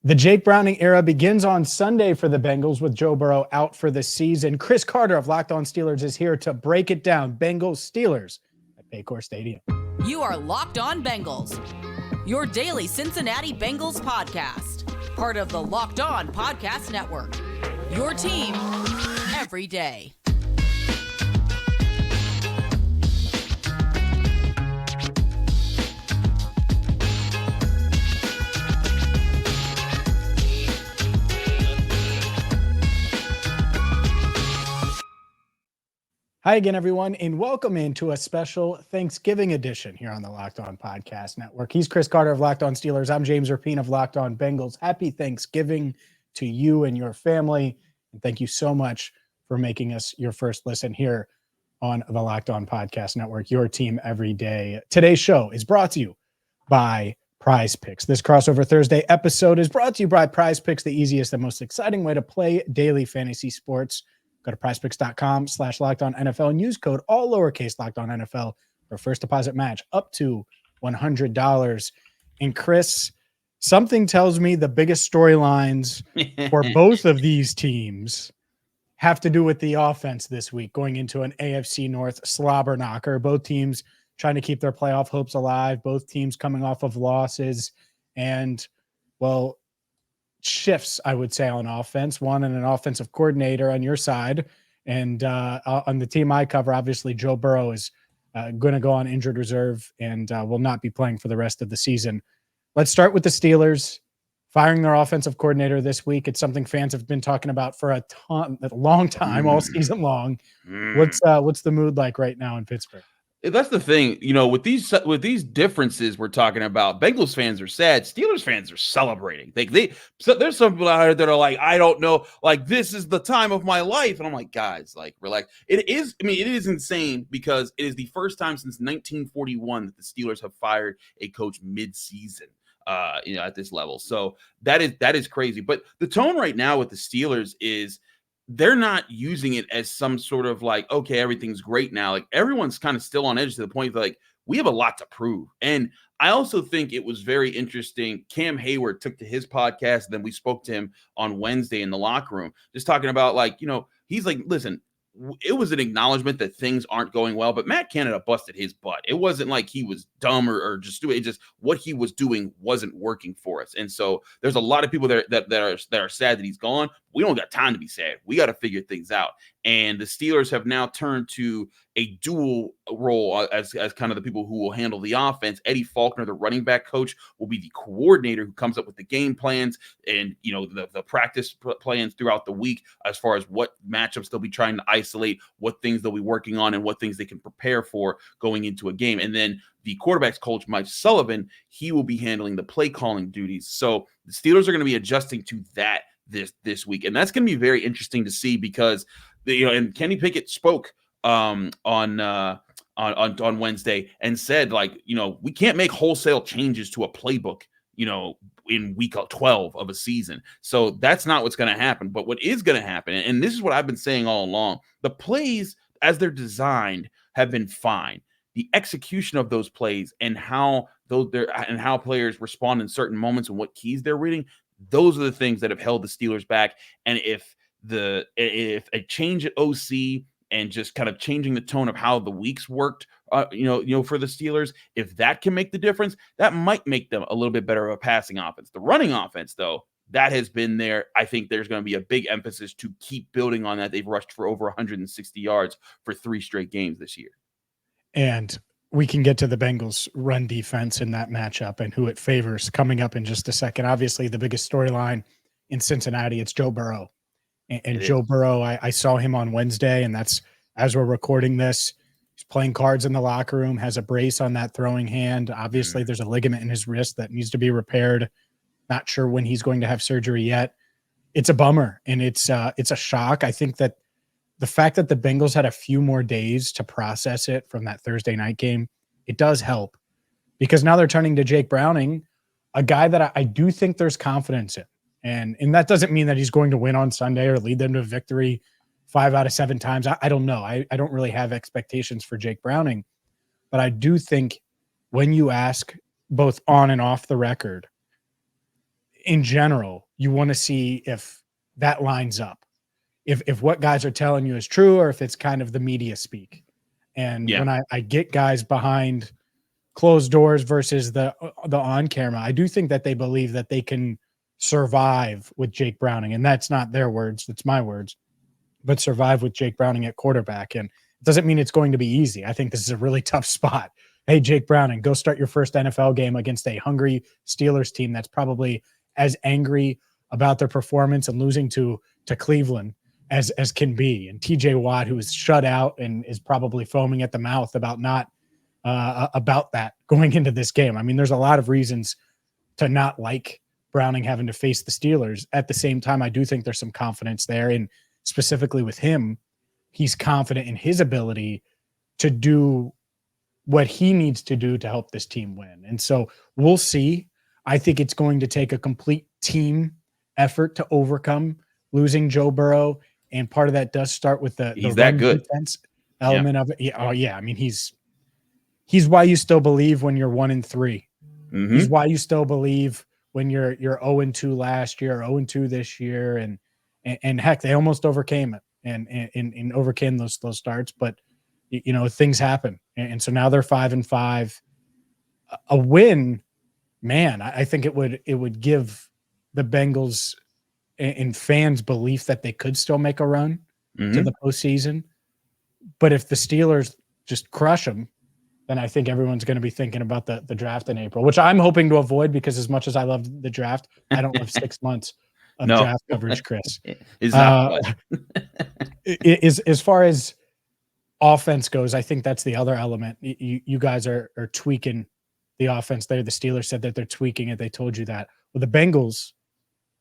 The Jake Browning era begins on Sunday for the Bengals with Joe Burrow out for the season. Chris Carter of Locked On Steelers is here to break it down. Bengals Steelers at Paycor Stadium. You are Locked On Bengals, your daily Cincinnati Bengals podcast, part of the Locked On Podcast Network, your team every day. Hi again, everyone, and welcome into a special Thanksgiving edition here on the Locked On Podcast Network. He's Chris Carter of Locked On Steelers. I'm James Rapien of Locked On Bengals. Happy Thanksgiving to you and your family, and thank you so much for making us your first listen here on the Locked On Podcast Network, your team every day. Today's show is brought to you by PrizePicks. This crossover Thursday episode is brought to you by PrizePicks, the easiest and most exciting way to play daily fantasy sports. Go to prizepicks.com/LockedOnNFL and use code all lowercase LockedOnNFL for first deposit match up to $100. And Chris, something tells me the biggest storylines for both of these teams have to do with the offense this week, going into an AFC North slobber knocker. Both teams trying to keep their playoff hopes alive. Both teams coming off of losses and, well, shifts, I would say, on offense. One and an offensive coordinator on your side, and on the team I cover, obviously Joe Burrow is going to go on injured reserve and will not be playing for the rest of the season. Let's start with the Steelers firing their offensive coordinator this week. It's something fans have been talking about for a long time, all season long. What's the mood like right now in Pittsburgh? That's the thing, with these differences we're talking about. Bengals fans are sad. Steelers fans are celebrating. There's some people out there that are like, I don't know, like, this is the time of my life, and I'm like, guys, like, relax. It is insane because it is the first time since 1941 that the Steelers have fired a coach mid-season. At this level, so that is crazy. But the tone right now with the Steelers is, they're not using it as some sort of like, okay, everything's great now. Like, everyone's kind of still on edge to the point that, like, we have a lot to prove. And I also think it was very interesting. Cam Hayward took to his podcast, and then we spoke to him on Wednesday in the locker room, just talking about, like, he's like, listen, it was an acknowledgement that things aren't going well, but Matt Canada busted his butt. It wasn't like he was dumb or just doing it. Just what he was doing wasn't working for us. And so there's a lot of people that are sad that he's gone. We don't got time to be sad. We got to figure things out. And the Steelers have now turned to a dual role as kind of the people who will handle the offense. Eddie Faulkner, the running back coach, will be the coordinator who comes up with the game plans and, the practice plans throughout the week as far as what matchups they'll be trying to isolate, what things they'll be working on, and what things they can prepare for going into a game. And then the quarterbacks coach, Mike Sullivan, he will be handling the play calling duties. So the Steelers are going to be adjusting to that this week. And that's going to be very interesting to see because, and Kenny Pickett spoke on Wednesday and said, like, we can't make wholesale changes to a playbook, in week 12 of a season. So that's not what's going to happen. But what is going to happen, and this is what I've been saying all along, the plays as they're designed have been fine. The execution of those plays and how players respond in certain moments and what keys they're reading, those are the things that have held the Steelers back. And if a change at OC and just kind of changing the tone of how the weeks worked, for the Steelers, if that can make the difference, that might make them a little bit better of a passing offense. The running offense, though, that has been there. I think there's going to be a big emphasis to keep building on that. They've rushed for over 160 yards for 3 straight games this year. And we can get to the Bengals run defense in that matchup and who it favors coming up in just a second. Obviously, the biggest storyline in Cincinnati, it's Joe Burrow. And Joe Burrow, I saw him on Wednesday, and that's as we're recording this. He's playing cards in the locker room, has a brace on that throwing hand. Obviously, there's a ligament in his wrist that needs to be repaired. Not sure when he's going to have surgery yet. It's a bummer, and it's a shock. I think that the fact that the Bengals had a few more days to process it from that Thursday night game, it does help because now they're turning to Jake Browning, a guy that I do think there's confidence in. And that doesn't mean that he's going to win on Sunday or lead them to victory 5 out of 7 times. I don't know. I don't really have expectations for Jake Browning, but I do think when you ask both on and off the record, in general, you want to see if that lines up, if what guys are telling you is true, or if it's kind of the media speak. And when I get guys behind closed doors versus the on camera, I do think that they believe that they can survive with Jake Browning. And that's not their words, that's my words, but survive with Jake Browning at quarterback. And it doesn't mean it's going to be easy. I think this is a really tough spot. Hey, Jake Browning, go start your first NFL game against a hungry Steelers team that's probably as angry about their performance and losing to Cleveland as can be. And TJ Watt, who is shut out and is probably foaming at the mouth about about that going into this game. I mean, there's a lot of reasons to not like Browning having to face the Steelers. At the same time, I do think there's some confidence there. And specifically with him, he's confident in his ability to do what he needs to do to help this team win. And so we'll see. I think it's going to take a complete team effort to overcome losing Joe Burrow. And part of that does start with the that good defense element of it. Yeah. Oh yeah. I mean, he's why you still believe when you're 1-3. Mm-hmm. He's why you still believe when you're 0-2 last year, 0-2 this year. And heck, they almost overcame it and overcame those starts, but you know, things happen. And so now they're 5-5. A win, man, I think it would give the Bengals and fans belief that they could still make a run to the postseason. But if the Steelers just crush them, then I think everyone's going to be thinking about the draft in April, which I'm hoping to avoid, because as much as I love the draft, I don't love 6 months of draft coverage, Chris. It's not as far as offense goes, I think that's the other element. You guys are tweaking the offense there. The Steelers said that they're tweaking it. They told you that. Well, the Bengals,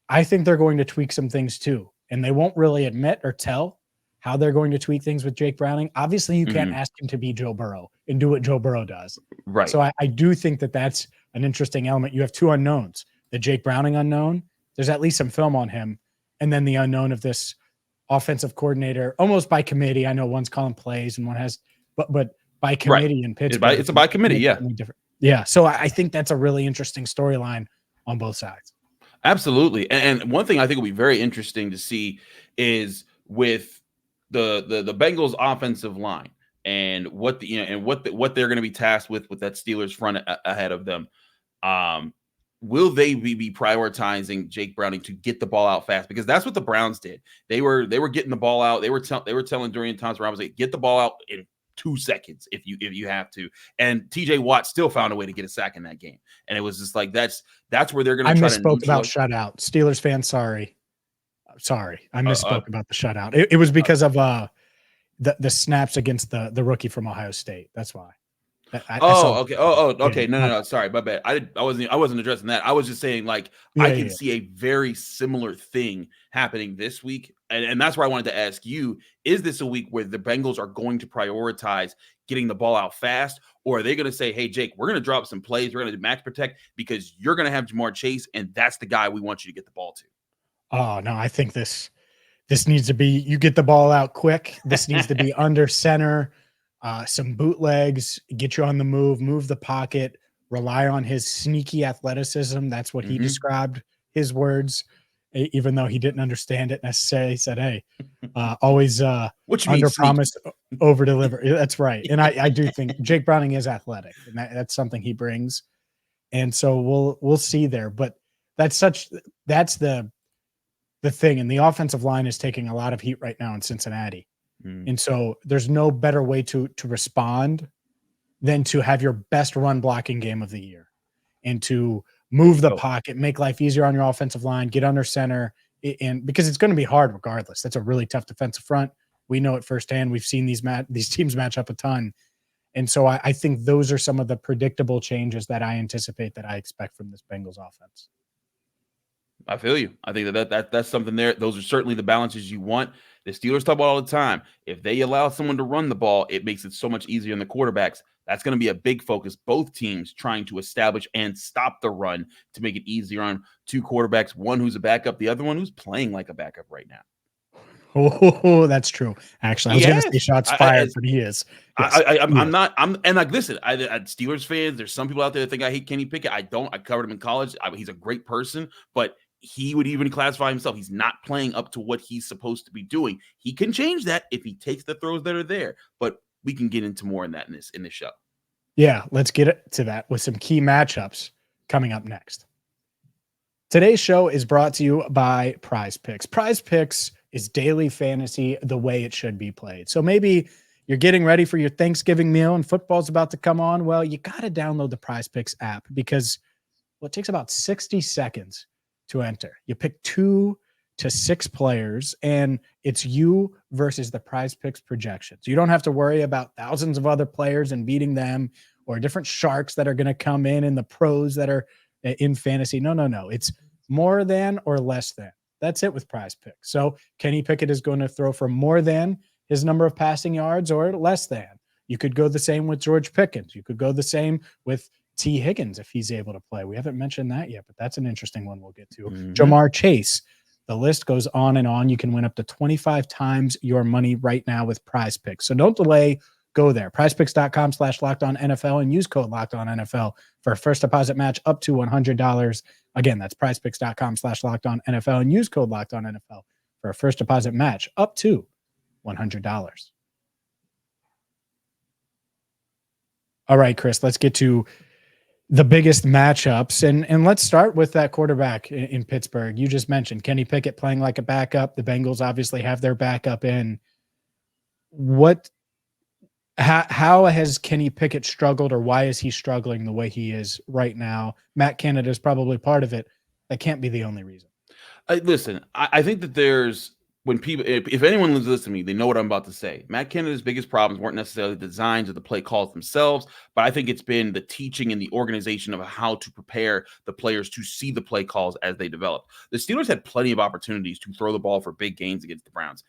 I think they're going to tweak some things too. And they won't really admit or tell how they're going to tweak things with Jake Browning. Obviously, you can't ask him to be Joe Burrow and do what Joe Burrow does. Right. So I do think that that's an interesting element. You have two unknowns. The Jake Browning unknown, there's at least some film on him. And then the unknown of this offensive coordinator, almost by committee. I know one's calling plays and one has, but by committee in Pittsburgh. It's by committee, yeah. Yeah. So I think that's a really interesting storyline on both sides. Absolutely. And one thing I think will be very interesting to see is with the Bengals offensive line and what they're going to be tasked with that Steelers front ahead of them. Will they be prioritizing Jake Browning to get the ball out fast? Because that's what the Browns did. They were getting the ball out. They were telling Dorian Thompson-Robinson, like, get the ball out in 2 seconds if you have to. And TJ Watt still found a way to get a sack in that game. And it was just like that's where they're going to try to misspoke about shutout. Steelers fans, sorry. I misspoke about the shutout. It was because of the snaps against the rookie from Ohio State. That's why. Okay. Yeah, No. Sorry, my bad. I wasn't addressing that. I was just saying, like, I can see a very similar thing happening this week, and that's where I wanted to ask you: is this a week where the Bengals are going to prioritize getting the ball out fast, or are they going to say, "Hey, Jake, we're going to drop some plays, we're going to match protect because you're going to have Jamar Chase, and that's the guy we want you to get the ball to"? Oh no, I think this needs to be you get the ball out quick. This needs to be under center. Some bootlegs, get you on the move the pocket, rely on his sneaky athleticism. That's what he described, his words, even though he didn't understand it necessarily. He said, hey, always under promise, over deliver. That's right. And I do think Jake Browning is athletic, and that's something he brings. And so we'll see there. But that's the thing. And the offensive line is taking a lot of heat right now in Cincinnati. And so there's no better way to respond than to have your best run blocking game of the year and to move the pocket, make life easier on your offensive line, get under center, and because it's going to be hard regardless. That's a really tough defensive front. We know it firsthand. We've seen these teams match up a ton. And so I think those are some of the predictable changes that I anticipate that I expect from this Bengals offense. I feel you. I think that's something there. Those are certainly the balances you want. The Steelers talk about all the time. If they allow someone to run the ball, it makes it so much easier on the quarterbacks. That's going to be a big focus. Both teams trying to establish and stop the run to make it easier on two quarterbacks, one who's a backup, the other one who's playing like a backup right now. Oh, that's true. Actually, I was going to say shots fired, but he is. Yes, I'm not. And like, listen, I Steelers fans. There's some people out there that think I hate Kenny Pickett. I don't. I covered him in college. He's a great person, but he would even classify himself. He's not playing up to what he's supposed to be doing. He can change that if he takes the throws that are there. But we can get into more in that in this show. Yeah, let's get to that with some key matchups coming up next. Today's show is brought to you by PrizePicks. PrizePicks is daily fantasy the way it should be played. So maybe you're getting ready for your Thanksgiving meal and football's about to come on. Well, you got to download the PrizePicks app because it takes about 60 seconds to enter. You pick 2 to 6 players and it's you versus the PrizePicks projections. You don't have to worry about thousands of other players and beating them or different sharks that are going to come in and the pros that are in fantasy. No. It's more than or less than. That's it with PrizePicks. So Kenny Pickett is going to throw for more than his number of passing yards or less than. You could go the same with George Pickens. You could go the same with T. Higgins if he's able to play. We haven't mentioned that yet, but that's an interesting one we'll get to. Jamar Chase. The list goes on and on. You can win up to 25 times your money right now with PrizePicks. So don't delay. Go there. PrizePicks.com/LockedOnNFL and use code LockedOnNFL for a first deposit match up to $100. Again, that's PrizePicks.com/LockedOnNFL and use code LockedOnNFL for a first deposit match up to $100. All right, Chris, let's get to the biggest matchups. And let's start with that quarterback in Pittsburgh. You just mentioned Kenny Pickett playing like a backup. The Bengals obviously have their backup in. How has Kenny Pickett struggled, or why is he struggling the way he is right now? Matt Canada is probably part of it. That can't be the only reason. Listen, I think that there's when people, if anyone listens to me, they know what I'm about to say. Matt Canada's biggest problems weren't necessarily the designs of the play calls themselves, but I think it's been the teaching and the organization of how to prepare the players to see the play calls as they develop. The Steelers had plenty of opportunities to throw the ball for big gains against the Browns.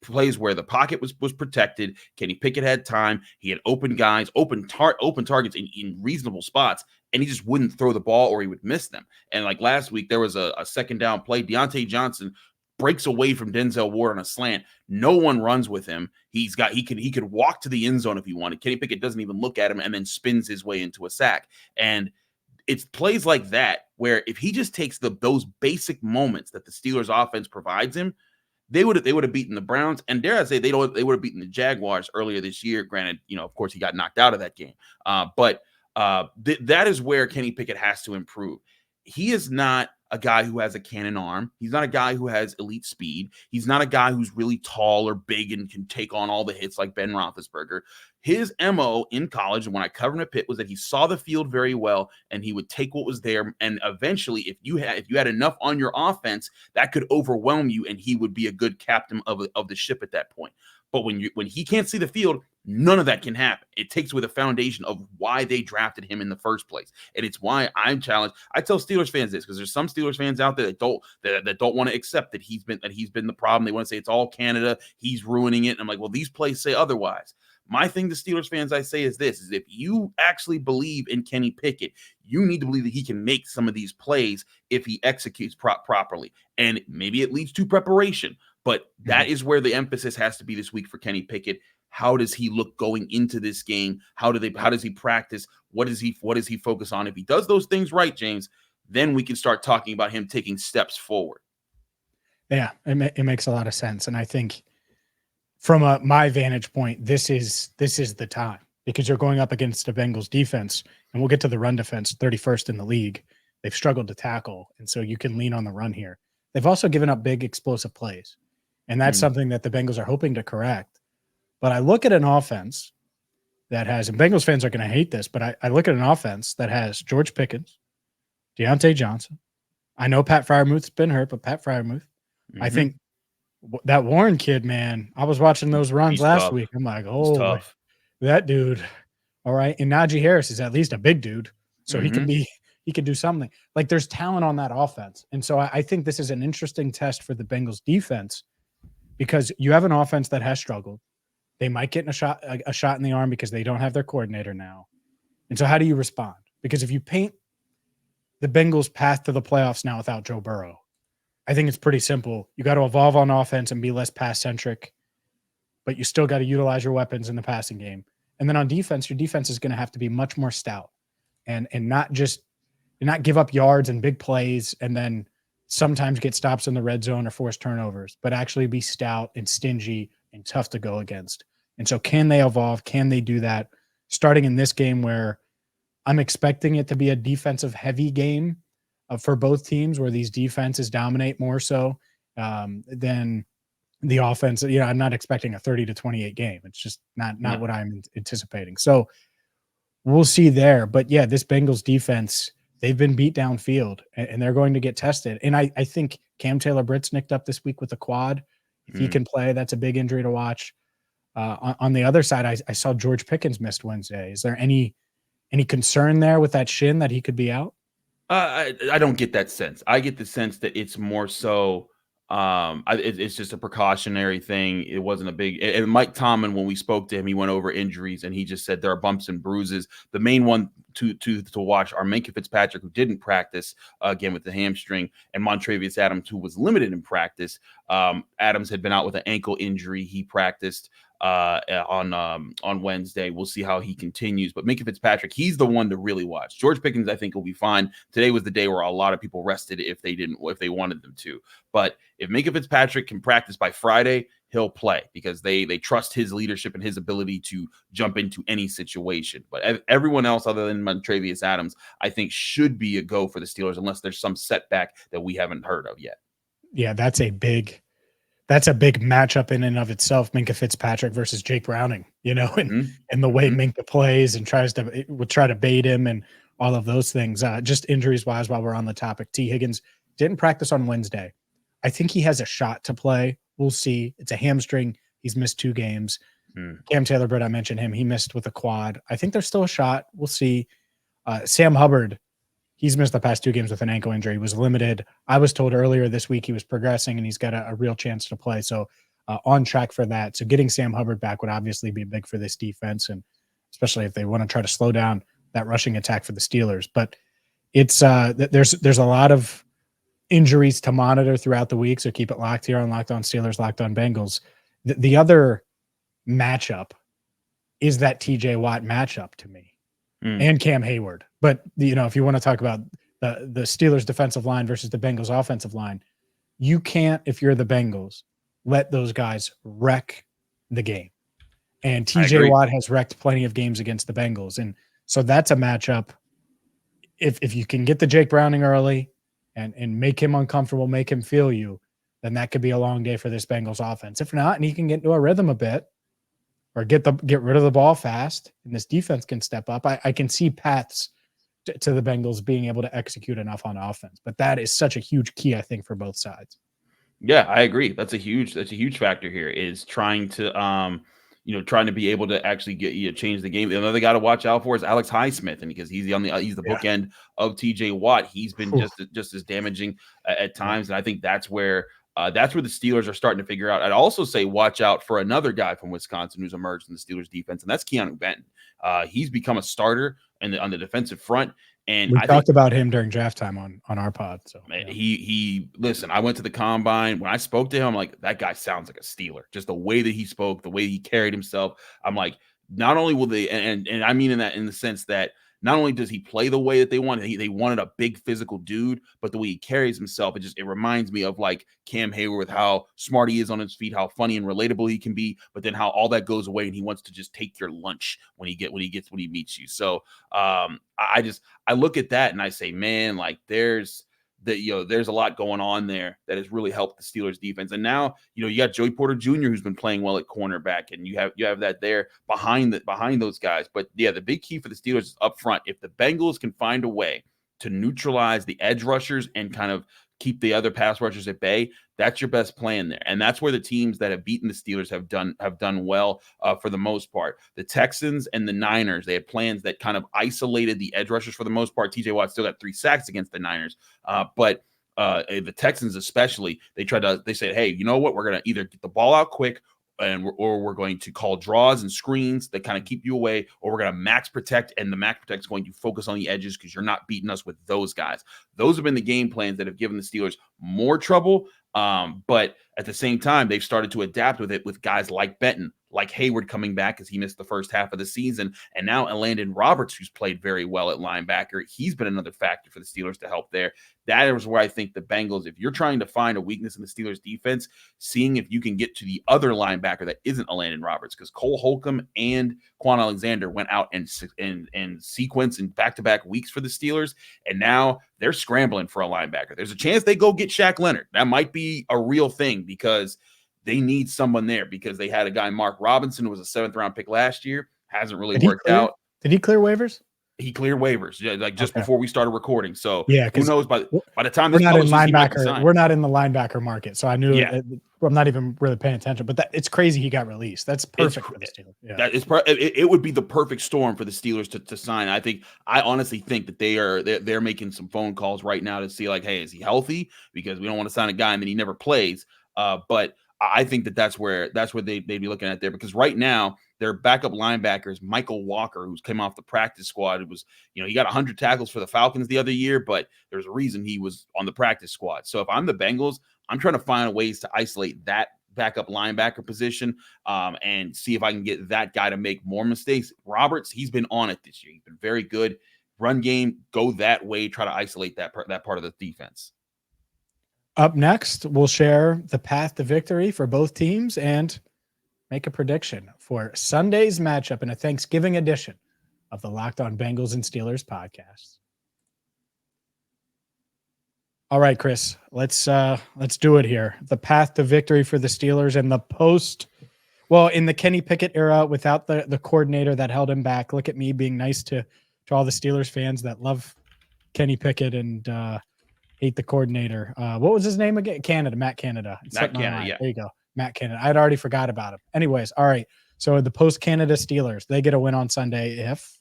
Plays where the pocket was protected. Kenny Pickett had time. He had open guys, open targets in reasonable spots, and he just wouldn't throw the ball or he would miss them. And like last week, there was a second down play. Deontay Johnson breaks away from Denzel Ward on a slant. No one runs with him. He could walk to the end zone if he wanted. Kenny Pickett doesn't even look at him and then spins his way into a sack. And it's plays like that where if he just takes those basic moments that the Steelers offense provides him, they would have beaten the Browns, and dare I say they would have beaten the Jaguars earlier this year. Granted, of course he got knocked out of that game, but that is where Kenny Pickett has to improve. He is not a guy who has a cannon arm. He's not a guy who has elite speed. He's not a guy who's really tall or big and can take on all the hits like Ben Roethlisberger. His MO in college, and when I covered him at Pitt, was that he saw the field very well and he would take what was there. And eventually, if you had enough on your offense, that could overwhelm you, and he would be a good captain of the ship at that point. But when he can't see the field, none of that can happen. It takes away the foundation of why they drafted him in the first place. And it's why I'm challenged. I tell Steelers fans this because there's some Steelers fans out there that don't want to accept that he's been the problem. They want to say it's all Canada. He's ruining it. And I'm like, well, these plays say otherwise. My thing to Steelers fans I say is this, is if you actually believe in Kenny Pickett, you need to believe that he can make some of these plays if he executes properly. And maybe it leads to preparation. But that is where the emphasis has to be this week for Kenny Pickett. How does he look going into this game? How does he practice? What does he focus on? If he does those things right, James, then we can start talking about him taking steps forward. Yeah, it makes a lot of sense. And I think from my vantage point, this is the time because you're going up against the Bengals defense, and we'll get to the run defense, 31st in the league. They've struggled to tackle, and so you can lean on the run here. They've also given up big explosive plays, and that's something that the Bengals are hoping to correct. But I look at an offense that has, and Bengals fans are going to hate this, but I look at an offense that has George Pickens, Deontay Johnson. I know Pat Freiermuth's been hurt, but Pat Freiermuth. I think that Warren kid, man, I was watching those runs last week. I'm like, oh, that dude. All right. And Najee Harris is at least a big dude. So he can do something. Like there's talent on that offense. And so I think this is an interesting test for the Bengals defense because you have an offense that has struggled. They might get a shot in the arm because they don't have their coordinator now. And so how do you respond? Because if you paint the Bengals' path to the playoffs now without Joe Burrow, I think it's pretty simple. You got to evolve on offense and be less pass centric, but you still got to utilize your weapons in the passing game. And then on defense, your defense is going to have to be much more stout and not give up yards and big plays and then sometimes get stops in the red zone or force turnovers, but actually be stout and stingy and tough to go against. And so can they evolve? Can they do that starting in this game where I'm expecting it to be a defensive heavy game for both teams where these defenses dominate more so than the offense. I'm not expecting a 30-28 game. It's just not what I'm anticipating. So we'll see there. But yeah, this Bengals defense, they've been beat downfield and they're going to get tested. And I think Cam Taylor-Britt's nicked up this week with a quad. If he can play, that's a big injury to watch. On the other side, I saw George Pickens missed Wednesday. Is there any concern there with that shin that he could be out? I don't get that sense. I get the sense that it's more so it's just a precautionary thing. It wasn't a big. And Mike Tomlin, when we spoke to him, he went over injuries and he just said there are bumps and bruises. The main one to watch are Minkah Fitzpatrick, who didn't practice again with the hamstring, and Montravius Adams, who was limited in practice. Adams had been out with an ankle injury. He practiced on Wednesday. We'll see how he continues. But Minkah Fitzpatrick, he's the one to really watch. George Pickens, I think, will be fine. Today was the day where a lot of people rested if they wanted them to. But if Minkah Fitzpatrick can practice by Friday, he'll play because they trust his leadership and his ability to jump into any situation. But everyone else other than Montravius Adams, I think, should be a go for the Steelers unless there's some setback that we haven't heard of yet. Yeah, that's a big matchup in and of itself, Minkah Fitzpatrick versus Jake Browning, and the way Minkah plays and would try to bait him and all of those things. Just injuries wise, while we're on the topic, T. Higgins didn't practice on Wednesday. I think he has a shot to play. We'll see. It's a hamstring. He's missed 2 games. Cam Taylor-Britt, I mentioned him. He missed with a quad. I think there's still a shot. We'll see. Sam Hubbard, he's missed the past 2 games with an ankle injury. He was limited. I was told earlier this week he was progressing and he's got a real chance to play. So on track for that. So getting Sam Hubbard back would obviously be big for this defense, and especially if they want to try to slow down that rushing attack for the Steelers. But it's there's a lot of injuries to monitor throughout the week. So keep it locked here on Locked On Steelers, Locked On Bengals. The other matchup is that TJ Watt matchup to me and Cam Hayward. But, if you want to talk about the Steelers defensive line versus the Bengals offensive line, you can't, if you're the Bengals, let those guys wreck the game. And TJ Watt has wrecked plenty of games against the Bengals. And so that's a matchup. If you can get the Jake Browning early and make him uncomfortable, make him feel you, then that could be a long day for this Bengals offense. If not, and he can get into a rhythm a bit or get rid of the ball fast and this defense can step up, I can see paths to the Bengals being able to execute enough on offense. But that is such a huge key, I think, for both sides. Yeah, I agree. That's a huge factor here, is trying to trying to be able to actually get change the game. Another guy to watch out for is Alex Highsmith, and because he's the bookend of TJ Watt. He's been just as damaging at times, and I think that's where the Steelers are starting to figure out. I'd also say watch out for another guy from Wisconsin who's emerged in the Steelers defense, and that's Keanu Benton. He's become a starter on the defensive front. And we talked about him during draft time on our pod. So man, he listen, I went to the combine. When I spoke to him, I'm like, that guy sounds like a Steeler. Just the way that he spoke, the way he carried himself. I'm like, not only will they, and I mean in the sense that not only does he play the way that they wanted, they wanted a big physical dude, but the way he carries himself, it reminds me of like Cam Hayward, with how smart he is on his feet, how funny and relatable he can be, but then how all that goes away and he wants to just take your lunch when he meets you. So I look at that and I say, man, like there's a lot going on there that has really helped the Steelers defense. And now, you got Joey Porter Jr., who's been playing well at cornerback, and you have that there behind those guys. But yeah, the big key for the Steelers is up front. If the Bengals can find a way to neutralize the edge rushers and kind of keep the other pass rushers at bay, that's your best plan there. And that's where the teams that have beaten the Steelers have done well for the most part. The Texans and the Niners, they had plans that kind of isolated the edge rushers for the most part. TJ Watt still got 3 sacks against the Niners. But the Texans especially, they said, hey, you know what? We're going to either get the ball out quick or we're going to call draws and screens that kind of keep you away, or we're going to max protect, and the max protect is going to focus on the edges because you're not beating us with those guys. Those have been the game plans that have given the Steelers more trouble. But at the same time, they've started to adapt with it with guys like Benton, like Hayward coming back because he missed the first half of the season. And now Landon Roberts, who's played very well at linebacker, he's been another factor for the Steelers to help there. That is where I think the Bengals, if you're trying to find a weakness in the Steelers defense, seeing if you can get to the other linebacker that isn't a Landon Roberts, because Cole Holcomb and Quan Alexander went out and sequence in back-to-back weeks for the Steelers, and now they're scrambling for a linebacker. There's a chance they go get Shaq Leonard. That might be a real thing because they need someone there, because they had a guy, Mark Robinson, who was a 7th-round pick last year, hasn't really worked out. Did he clear waivers? He cleared waivers, like just before we started recording. So yeah, who knows? By the time we're not in linebacker, we're not in the linebacker market. So I knew I'm not even really paying attention. But it's crazy he got released. That's perfect for the Steelers. Yeah. That is it would be the perfect storm for the Steelers to sign. I honestly think that they're making some phone calls right now to see, like, hey, is he healthy? Because we don't want to sign a guy and then he never plays. But I think that's where they'd be looking at there, because right now their backup linebacker is Michael Walker, who's came off the practice squad. It was, he got 100 tackles for the Falcons the other year, but there's a reason he was on the practice squad. So if I'm the Bengals, I'm trying to find ways to isolate that backup linebacker position and see if I can get that guy to make more mistakes. Roberts, he's been on it this year. He's been very good. Run game, go that way, try to isolate that part of the defense. Up next, we'll share the path to victory for both teams and make a prediction for Sunday's matchup in a Thanksgiving edition of the Locked On Bengals and Steelers podcast. All right, Chris, let's do it here. The path to victory for the Steelers in the in the Kenny Pickett era without the coordinator that held him back. Look at me being nice to all the Steelers fans that love Kenny Pickett and hate the coordinator. What was his name again? Matt Canada. Matt Canada, yeah. There you go. Matt Canada. I'd already forgot about him. Anyways, all right. So the post-Canada Steelers, they get a win on Sunday if?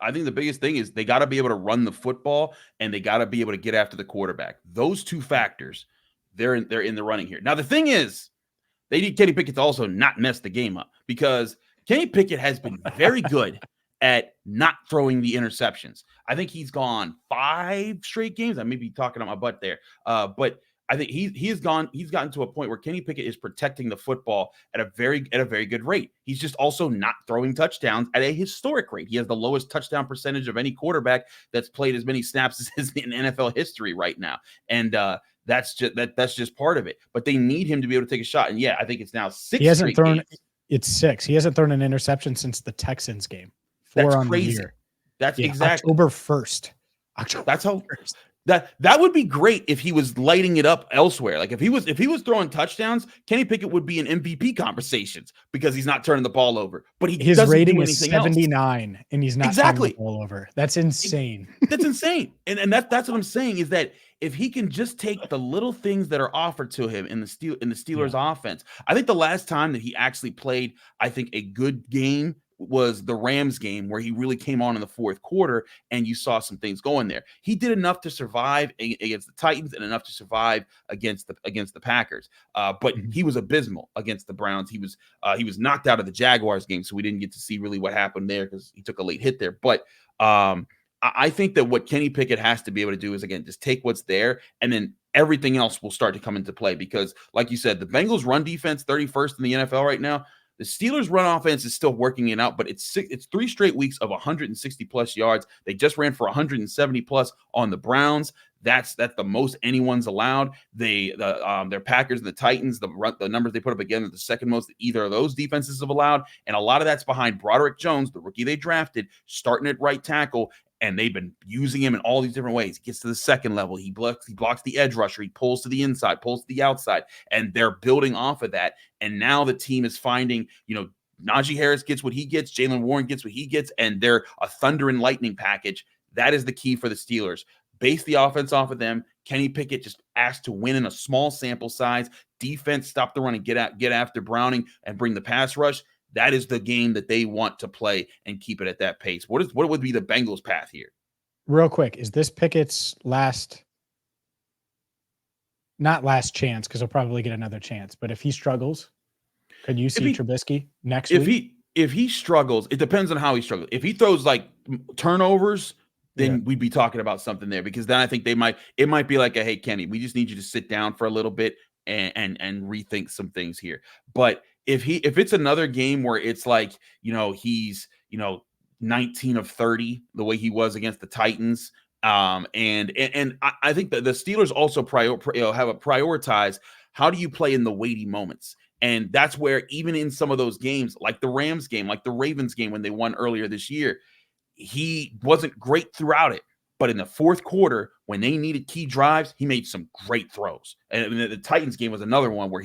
I think the biggest thing is they got to be able to run the football and they got to be able to get after the quarterback. Those two factors, they're in the running here. Now, the thing is, they need Kenny Pickett to also not mess the game up, because Kenny Pickett has been very good at not throwing the interceptions. I think he's gone 5 straight games. I may be talking on my butt there, but I think he's gotten to a point where Kenny Pickett is protecting the football at a very good rate. He's just also not throwing touchdowns at a historic rate. He has the lowest touchdown percentage of any quarterback that's played as many snaps as in NFL history right now. And that's just part of it. But they need him to be able to take a shot. And yeah, I think it's now 6. He hasn't thrown games. It's 6. He hasn't thrown an interception since the Texans game. 4 that's on crazy. The year. That's exactly October 1st. That's how 1st. That would be great if he was lighting it up elsewhere. Like if he was throwing touchdowns, Kenny Pickett would be in MVP conversations because he's not turning the ball over. But his rating is 79 else. And he's not turning the ball over. That's insane. That's insane. And that's what I'm saying, is that if he can just take the little things that are offered to him in the Steelers offense. I think the last time that he actually played, I think, a good game was the Rams game, where he really came on in the 4th quarter and you saw some things going there. He did enough to survive against the Titans and enough to survive against the Packers. But he was abysmal against the Browns. He was knocked out of the Jaguars game, so we didn't get to see really what happened there because he took a late hit there. But I think that what Kenny Pickett has to be able to do is, again, just take what's there, and then everything else will start to come into play. Because, like you said, the Bengals' run defense, 31st in the NFL right now. The Steelers' run offense is still working it out, but it's 3 straight weeks of 160-plus yards. They just ran for 170-plus on the Browns. That's the most anyone's allowed. Their Packers and the Titans, the numbers they put up again are the second most that either of those defenses have allowed. And a lot of that's behind Broderick Jones, the rookie they drafted, starting at right tackle. And they've been using him in all these different ways. He gets to the second level. He blocks the edge rusher. He pulls to the inside, pulls to the outside. And they're building off of that. And now the team is finding, Najee Harris gets what he gets. Jaylen Warren gets what he gets. And they're a thunder and lightning package. That is the key for the Steelers. Base the offense off of them. Kenny Pickett just asked to win in a small sample size. Defense, stop the run and get after Browning and bring the pass rush. That is the game that they want to play and keep it at that pace. What would be the Bengals' path here? Real quick, is this Pickett's last not last chance because he'll probably get another chance, but if he struggles, could you see Trubisky next week? If he struggles, it depends on how he struggles. If he throws like turnovers, then we'd be talking about something there, because then I think it might be like hey, Kenny, we just need you to sit down for a little bit and rethink some things here. But if it's another game where it's like, he's 19 of 30 the way he was against the Titans, and I think that the Steelers also prioritize how do you play in the weighty moments. And that's where even in some of those games, like the Rams game, like the Ravens game when they won earlier this year, he wasn't great throughout it. But in the fourth quarter, when they needed key drives, he made some great throws. And the Titans game was another one where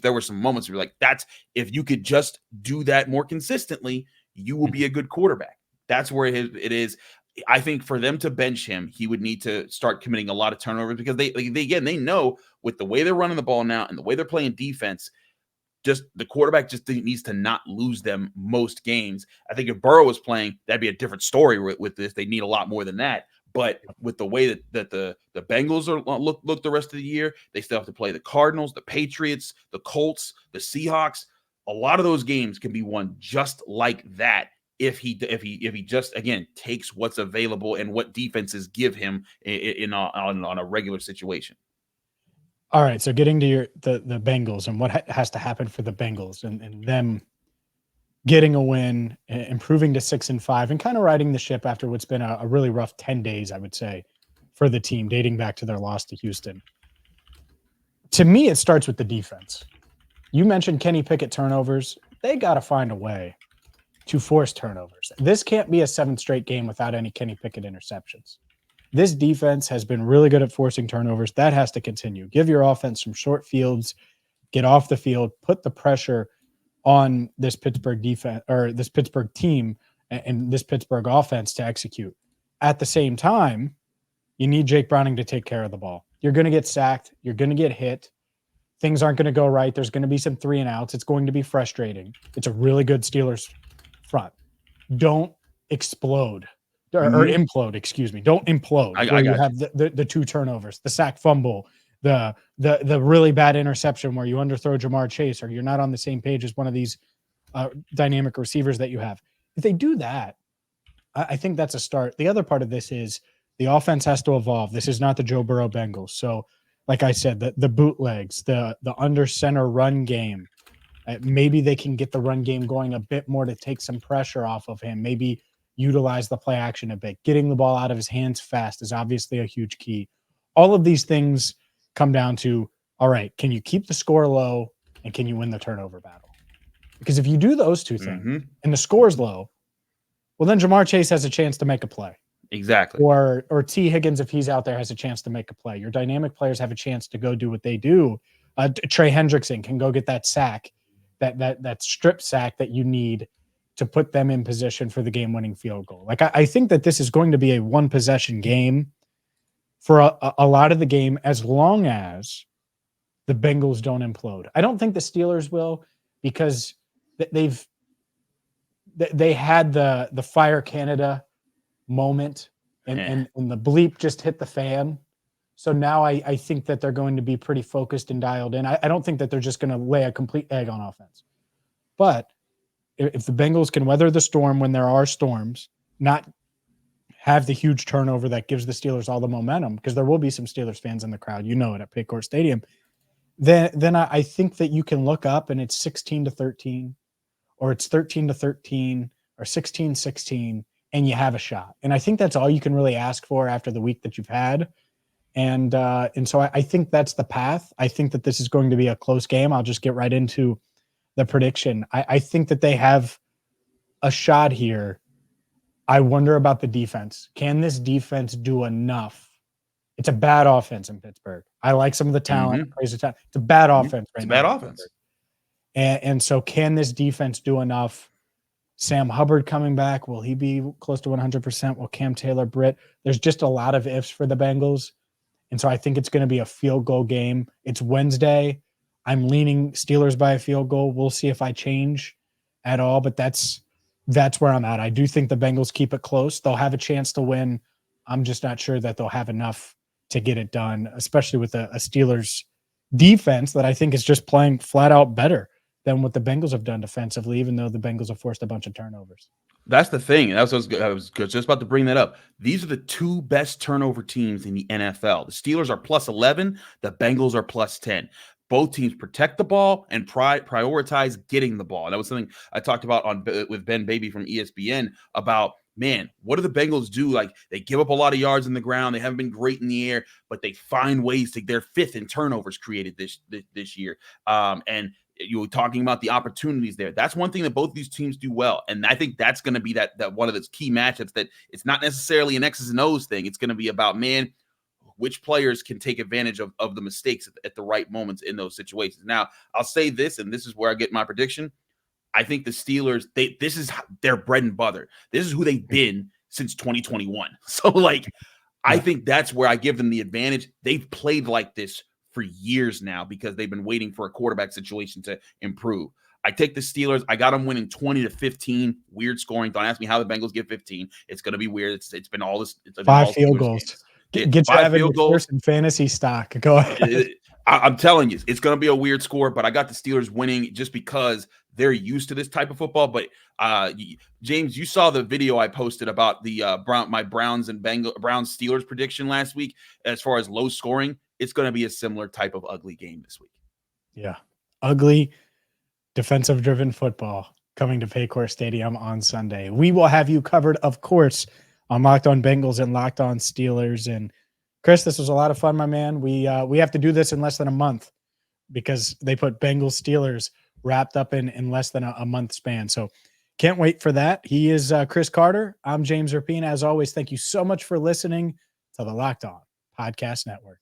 there were some moments where you're like, if you could just do that more consistently, you will be a good quarterback. That's where it is. I think for them to bench him, he would need to start committing a lot of turnovers, because they know with the way they're running the ball now and the way they're playing defense, just the quarterback just needs to not lose them most games. I think if Burrow was playing, that'd be a different story with this. They need a lot more than that. But with the way that the Bengals look the rest of the year, they still have to play the Cardinals, the Patriots, the Colts, the Seahawks. A lot of those games can be won just like that if he just, again, takes what's available and what defenses give him on a regular situation. All right, so getting to the Bengals and what has to happen for the Bengals and them getting a win, improving to 6-5, and kind of riding the ship after what's been a really rough 10 days, I would say, for the team, dating back to their loss to Houston. To me, it starts with the defense. You mentioned Kenny Pickett turnovers. They got to find a way to force turnovers. This can't be a 7th straight game without any Kenny Pickett interceptions. This defense has been really good at forcing turnovers. That has to continue. Give your offense some short fields, get off the field, put the pressure on this Pittsburgh defense or this Pittsburgh team and this Pittsburgh offense to execute. At the same time, you need Jake Browning to take care of the ball. You're going to get sacked. You're going to get hit. Things aren't going to go right. There's going to be some 3-and-outs. It's going to be frustrating. It's a really good Steelers front. Don't explode. Or implode, excuse me. Don't implode. You have the 2 turnovers, the sack fumble, the really bad interception where you underthrow Jamar Chase, or you're not on the same page as one of these dynamic receivers that you have. If they do that, I think that's a start. The other part of this is the offense has to evolve. This is not the Joe Burrow Bengals. So, like I said, the bootlegs, the under center run game, maybe they can get the run game going a bit more to take some pressure off of him. Maybe utilize the play action a bit. Getting the ball out of his hands fast is obviously a huge key. All of these things come down to, all right, can you keep the score low and can you win the turnover battle? Because if you do those two things and the score's low, well, then Jamar Chase has a chance to make a play. Exactly. Or T. Higgins, if he's out there, has a chance to make a play. Your dynamic players have a chance to go do what they do. Trey Hendrickson can go get that sack, that strip sack that you need to put them in position for the game-winning field goal. Like I think that this is going to be a one-possession game for a lot of the game, as long as the Bengals don't implode. I don't think the Steelers will, because they had the Fire Canada moment and the bleep just hit the fan. So now I think that they're going to be pretty focused and dialed in. I don't think that they're just going to lay a complete egg on offense. But if the Bengals can weather the storm when there are storms, not have the huge turnover that gives the Steelers all the momentum, because there will be some Steelers fans in the crowd, you know it, at Paycor Stadium, then I think that you can look up and it's 16-13, or it's 13-13, or 16-16, and you have a shot. And I think that's all you can really ask for after the week that you've had. And so I think that's the path. I think that this is going to be a close game. I'll just get right into the prediction. I think that they have a shot here. I wonder about the defense. Can this defense do enough? It's a bad offense in Pittsburgh. I like some of the talent. Praise the talent. It's a bad offense right now. It's a bad offense. And so can this defense do enough? Sam Hubbard coming back. Will he be close to 100%? Will Cam Taylor, Britt? There's just a lot of ifs for the Bengals. And so I think it's going to be a field goal game. It's Wednesday. I'm leaning Steelers by a field goal. We'll see if I change at all, but that's where I'm at. I do think the Bengals keep it close. They'll have a chance to win. I'm just not sure that they'll have enough to get it done, especially with a Steelers defense that I think is just playing flat out better than what the Bengals have done defensively, even though the Bengals have forced a bunch of turnovers. That's the thing. That was I was just about to bring that up. These are the two best turnover teams in the NFL. The Steelers are plus 11. The Bengals are plus 10. Both teams protect the ball and prioritize getting the ball. And that was something I talked about with Ben Baby from ESPN about, man, what do the Bengals do? Like, they give up a lot of yards in the ground. They haven't been great in the air, but they find ways to. They're fifth in turnovers created this year. And you were talking about the opportunities there. That's one thing that both these teams do well. And I think that's going to be that one of those key matchups, that it's not necessarily an X's and O's thing. It's going to be about, man, which players can take advantage of the mistakes at the right moments in those situations. Now, I'll say this, and this is where I get my prediction. I think the Steelers, this is their bread and butter. This is who they've been since 2021. So, I think that's where I give them the advantage. They've played like this for years now because they've been waiting for a quarterback situation to improve. I take the Steelers. I got them winning 20-15. Weird scoring. Don't ask me how the Bengals get 15. It's going to be weird. It's been all this. It's 5 field goals. Get you having your first in fantasy stock. Go ahead. I'm telling you, it's going to be a weird score, but I got the Steelers winning just because they're used to this type of football. But James, you saw the video I posted about the my Browns Steelers prediction last week as far as low scoring. It's going to be a similar type of ugly game this week. Yeah. Ugly, defensive-driven football coming to Paycor Stadium on Sunday. We will have you covered, of course, on Locked On Bengals and Locked On Steelers. And Chris, this was a lot of fun, my man. We have to do this in less than a month because they put Bengals Steelers wrapped up in less than a month span. So can't wait for that. He is Chris Carter. I'm James Rapien. As always, thank you so much for listening to the Locked On Podcast Network.